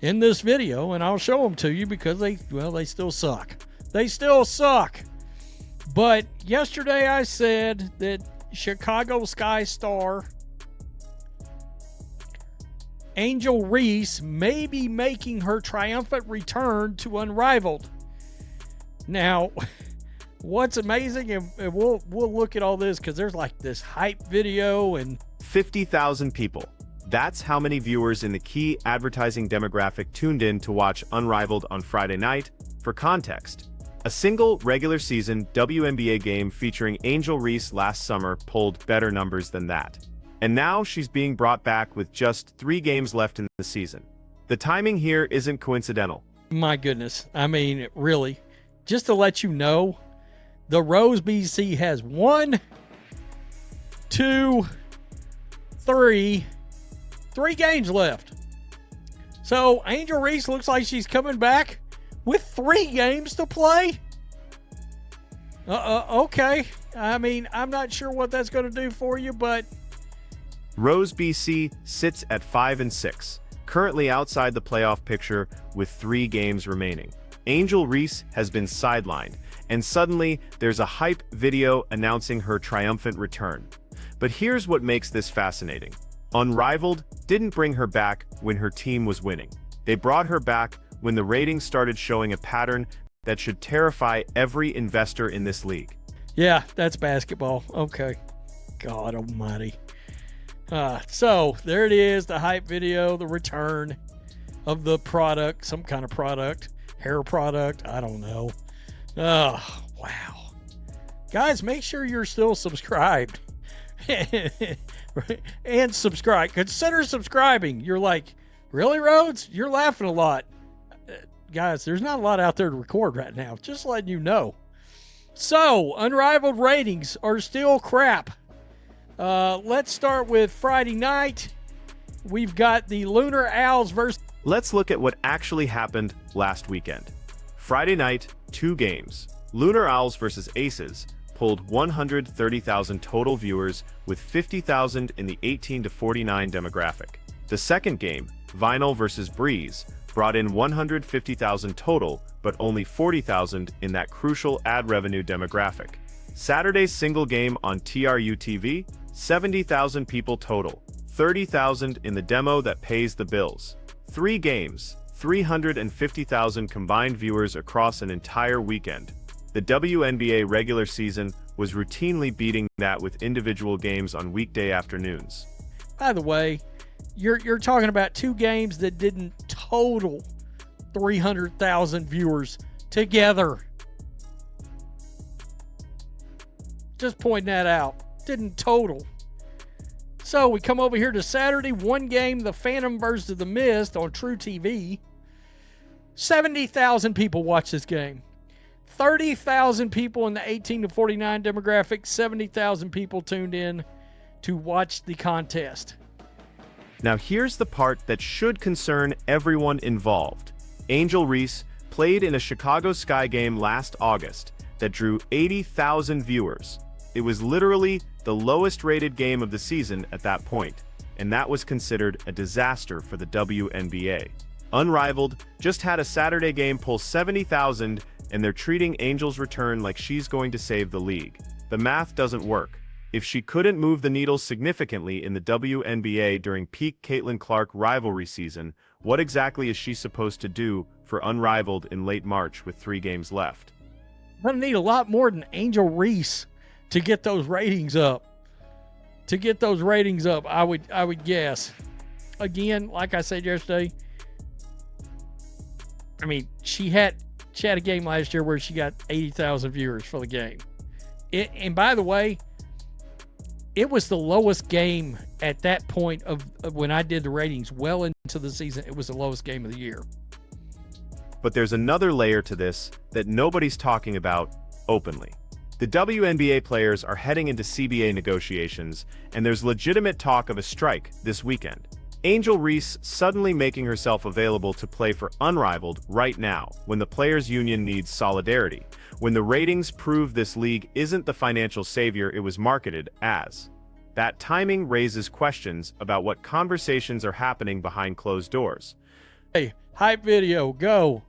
in this video, and I'll show them to you because they still suck. They still suck. But yesterday I said that Chicago Sky star Angel Reese may be making her triumphant return to Unrivaled. Now, what's amazing, and we'll look at all this because there's like this hype video and 50,000 people. That's how many viewers in the key advertising demographic tuned in to watch Unrivaled on Friday night. For context, a single regular season WNBA game featuring Angel Reese last summer pulled better numbers than that. And now she's being brought back with just 3 games left in the season. The timing here isn't coincidental. My goodness. I mean, really, just to let you know, the Rose BC has 1, 2, 3 games left. So Angel Reese looks like she's coming back with 3 games to play. Okay. I mean, I'm not sure what that's going to do for you, but Rose BC sits at 5-6, currently outside the playoff picture with 3 games remaining. Angel Reese has been sidelined, and suddenly there's a hype video announcing her triumphant return. But here's what makes this fascinating. Unrivaled didn't bring her back when her team was winning. They brought her back when the ratings started showing a pattern that should terrify every investor in this league. Yeah, that's basketball. Okay. God almighty. So there it is, the hype video, the return of the product, some kind of product, hair product, I don't know. Oh, wow. Guys, make sure you're still subscribed. And subscribe. Consider subscribing. You're like, really, Rhodes? You're laughing a lot. Guys, there's not a lot out there to record right now. Just letting you know. So, Unrivaled ratings are still crap. Let's start with Friday night. We've got the Lunar Owls versus... Let's look at what actually happened last weekend. Friday night, 2 games. Lunar Owls versus Aces pulled 130,000 total viewers with 50,000 in the 18 to 49 demographic. The second game, Vinyl versus Breeze, brought in 150,000 total, but only 40,000 in that crucial ad revenue demographic. Saturday's single game on TRU TV, 70,000 people total, 30,000 in the demo that pays the bills. 3 games, 350,000 combined viewers across an entire weekend. The WNBA regular season was routinely beating that with individual games on weekday afternoons. By the way, you're talking about 2 games that didn't total 300,000 viewers together. Just pointing that out. Didn't total. So we come over here to Saturday, 1 game, the Phantom versus the Mist on True TV. 70,000 people watch this game. 30,000 people in the 18 to 49 demographic, 70,000 people tuned in to watch the contest. Now here's the part that should concern everyone involved. Angel Reese played in a Chicago Sky game last August that drew 80,000 viewers. It was literally the lowest rated game of the season at that point, and that was considered a disaster for the WNBA. Unrivaled just had a Saturday game pull 70,000, and they're treating Angel's return like she's going to save the league. The math doesn't work. If she couldn't move the needle significantly in the WNBA during peak Caitlin Clark rivalry season, what exactly is she supposed to do for Unrivaled in late March with 3 games left? I'm going to need a lot more than Angel Reese to get those ratings up. I would guess. Again, like I said yesterday, I mean, she had a game last year where she got 80,000 viewers for the game. And by the way, it was the lowest game at that point of when I did the ratings well into the season. It was the lowest game of the year. But there's another layer to this that nobody's talking about openly. The WNBA players are heading into CBA negotiations, and there's legitimate talk of a strike this weekend. Angel Reese suddenly making herself available to play for Unrivaled right now, when the players' union needs solidarity, when the ratings prove this league isn't the financial savior it was marketed as. That timing raises questions about what conversations are happening behind closed doors. Hey, hype video, go.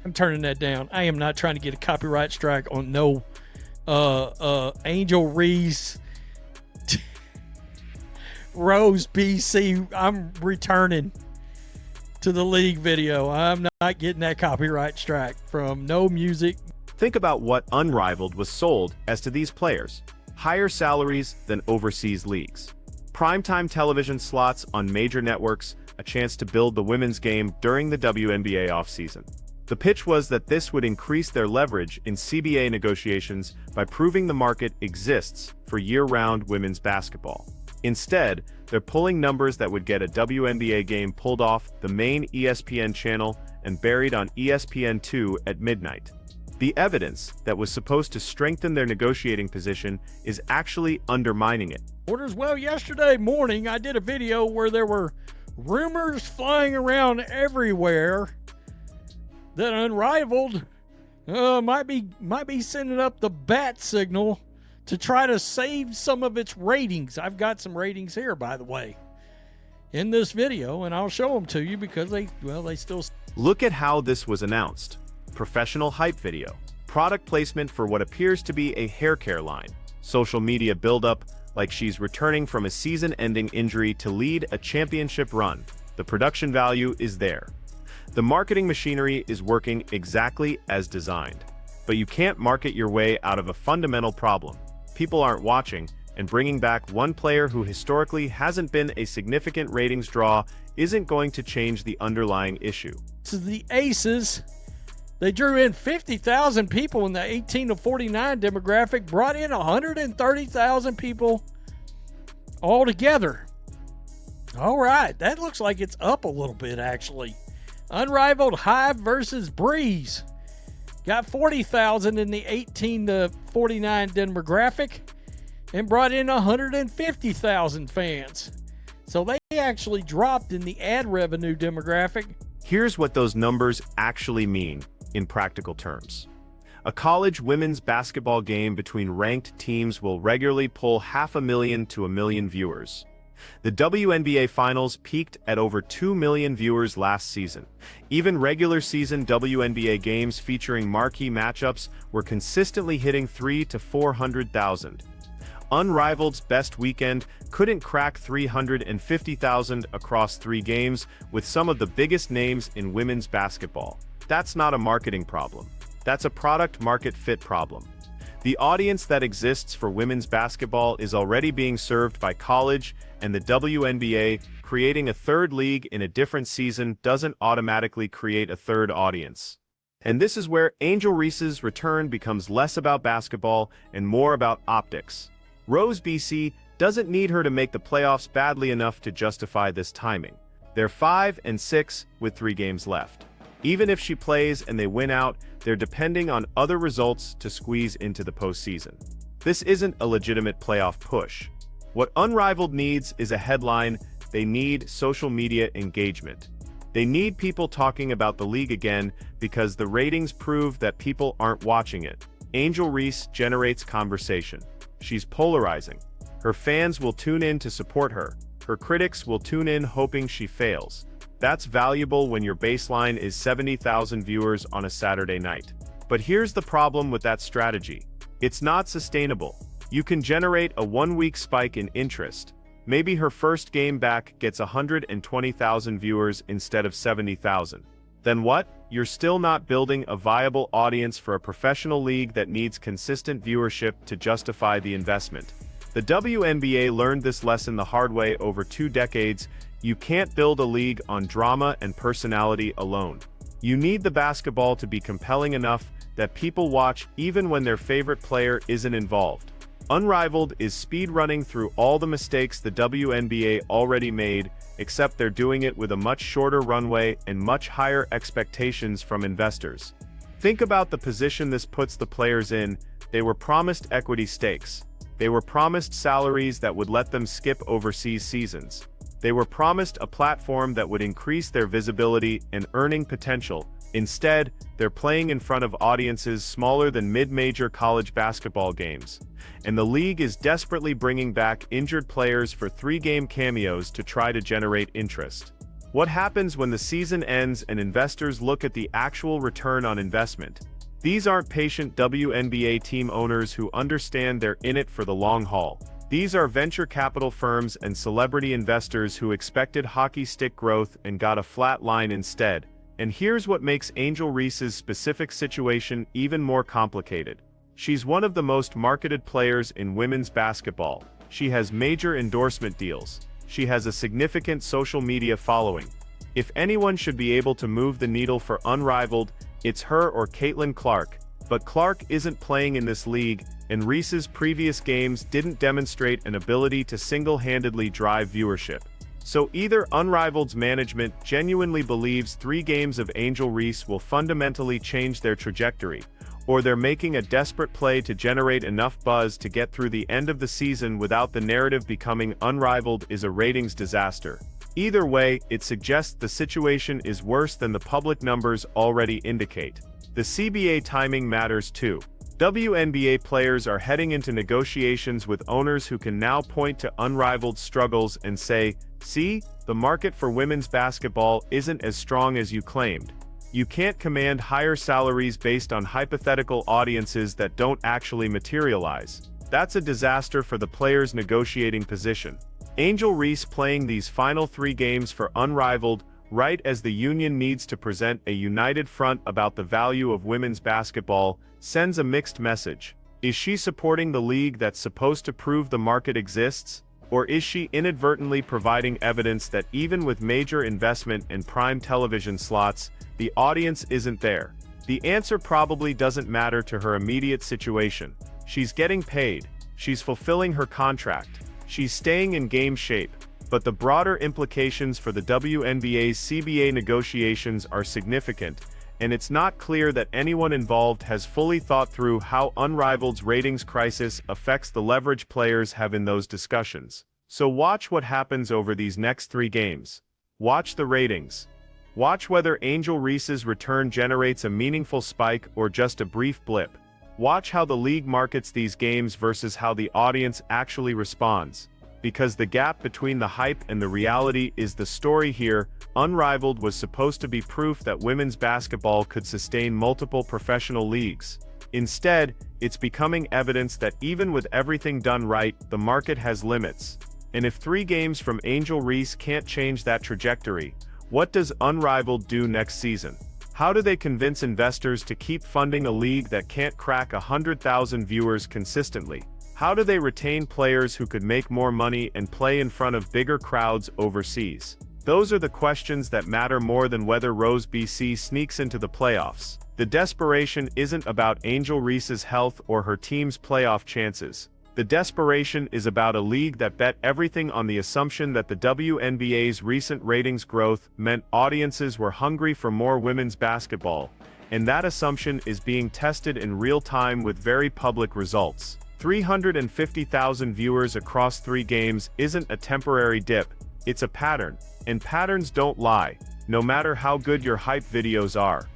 I'm turning that down. I am not trying to get a copyright strike on no Angel Reese Rose BC. I'm returning to the league video. I'm not getting that copyright strike from no music. Think about what Unrivaled was sold as to these players. Higher salaries than overseas leagues. Primetime television slots on major networks, a chance to build the women's game during the WNBA offseason. The pitch was that this would increase their leverage in CBA negotiations by proving the market exists for year-round women's basketball. Instead, they're pulling numbers that would get a WNBA game pulled off the main ESPN channel and buried on ESPN2 at midnight. The evidence that was supposed to strengthen their negotiating position is actually undermining it. Orders, well, yesterday morning I did a video where there were rumors flying around everywhere that Unrivaled might be sending up the bat signal to try to save some of its ratings. I've got some ratings here, by the way, in this video, and I'll show them to you because they still... Look at how this was announced. Professional hype video. Product placement for what appears to be a hair care line. Social media buildup like she's returning from a season-ending injury to lead a championship run. The production value is there. The marketing machinery is working exactly as designed. But you can't market your way out of a fundamental problem. People aren't watching, and bringing back one player who historically hasn't been a significant ratings draw isn't going to change the underlying issue. This is the Aces. They drew in 50,000 people in the 18 to 49 demographic, brought in 130,000 people altogether. All right, that looks like it's up a little bit, actually. Unrivaled Hive versus Breeze. Got 40,000 in the 18 to 49 demographic and brought in 150,000 fans. So they actually dropped in the ad revenue demographic. Here's what those numbers actually mean in practical terms. A college women's basketball game between ranked teams will regularly pull 500,000 to 1 million viewers. The WNBA Finals peaked at over 2 million viewers last season. Even regular season WNBA games featuring marquee matchups were consistently hitting 300,000 to 400,000. Unrivaled's best weekend couldn't crack 350,000 across 3 games with some of the biggest names in women's basketball. That's not a marketing problem. That's a product market fit problem. The audience that exists for women's basketball is already being served by college and the WNBA. Creating a third league in a different season doesn't automatically create a third audience. And this is where Angel Reese's return becomes less about basketball and more about optics. Rose BC doesn't need her to make the playoffs badly enough to justify this timing. They're 5-6 with 3 games left. Even if she plays and they win out, they're depending on other results to squeeze into the postseason. This isn't a legitimate playoff push. What Unrivaled needs is a headline. They need social media engagement. They need people talking about the league again because the ratings prove that people aren't watching it. Angel Reese generates conversation. She's polarizing. Her fans will tune in to support her. Her critics will tune in hoping she fails. That's valuable when your baseline is 70,000 viewers on a Saturday night. But here's the problem with that strategy. It's not sustainable. You can generate a 1-week spike in interest. Maybe her first game back gets 120,000 viewers instead of 70,000. Then what? You're still not building a viable audience for a professional league that needs consistent viewership to justify the investment. The WNBA learned this lesson the hard way over 2 decades. You can't build a league on drama and personality alone. You need the basketball to be compelling enough that people watch even when their favorite player isn't involved. Unrivaled is speedrunning through all the mistakes the WNBA already made, except they're doing it with a much shorter runway and much higher expectations from investors. Think about the position this puts the players in. They were promised equity stakes. They were promised salaries that would let them skip overseas seasons. They were promised a platform that would increase their visibility and earning potential, Instead, they're playing in front of audiences smaller than mid-major college basketball games. And the league is desperately bringing back injured players for 3-game cameos to try to generate interest. What happens when the season ends and investors look at the actual return on investment? These aren't patient WNBA team owners who understand they're in it for the long haul. These are venture capital firms and celebrity investors who expected hockey stick growth and got a flat line instead. And here's what makes Angel Reese's specific situation even more complicated. She's one of the most marketed players in women's basketball. She has major endorsement deals. She has a significant social media following. If anyone should be able to move the needle for Unrivaled, it's her or Caitlin Clark. But Clark isn't playing in this league, and Reese's previous games didn't demonstrate an ability to single-handedly drive viewership. So either Unrivaled's management genuinely believes 3 games of Angel Reese will fundamentally change their trajectory, or they're making a desperate play to generate enough buzz to get through the end of the season without the narrative becoming Unrivaled is a ratings disaster. Either way, it suggests the situation is worse than the public numbers already indicate. The CBA timing matters too. WNBA players are heading into negotiations with owners who can now point to Unrivaled's struggles and say, "See, the market for women's basketball isn't as strong as you claimed. You can't command higher salaries based on hypothetical audiences that don't actually materialize." That's a disaster for the players' negotiating position. Angel Reese playing these final 3 games for Unrivaled, right as the union needs to present a united front about the value of women's basketball, sends a mixed message. Is she supporting the league that's supposed to prove the market exists? Or is she inadvertently providing evidence that even with major investment in prime television slots, the audience isn't there? The answer probably doesn't matter to her immediate situation. She's getting paid. She's fulfilling her contract. She's staying in game shape. But the broader implications for the WNBA's CBA negotiations are significant, and it's not clear that anyone involved has fully thought through how Unrivaled's ratings crisis affects the leverage players have in those discussions. So watch what happens over these next 3 games. Watch the ratings. Watch whether Angel Reese's return generates a meaningful spike or just a brief blip. Watch how the league markets these games versus how the audience actually responds. Because the gap between the hype and the reality is the story here. Unrivaled was supposed to be proof that women's basketball could sustain multiple professional leagues. Instead, it's becoming evidence that even with everything done right, the market has limits. And if 3 games from Angel Reese can't change that trajectory, what does Unrivaled do next season? How do they convince investors to keep funding a league that can't crack 100,000 viewers consistently? How do they retain players who could make more money and play in front of bigger crowds overseas? Those are the questions that matter more than whether Rose BC sneaks into the playoffs. The desperation isn't about Angel Reese's health or her team's playoff chances. The desperation is about a league that bet everything on the assumption that the WNBA's recent ratings growth meant audiences were hungry for more women's basketball, and that assumption is being tested in real time with very public results. 350,000 viewers across 3 games isn't a temporary dip, it's a pattern, and patterns don't lie, no matter how good your hype videos are.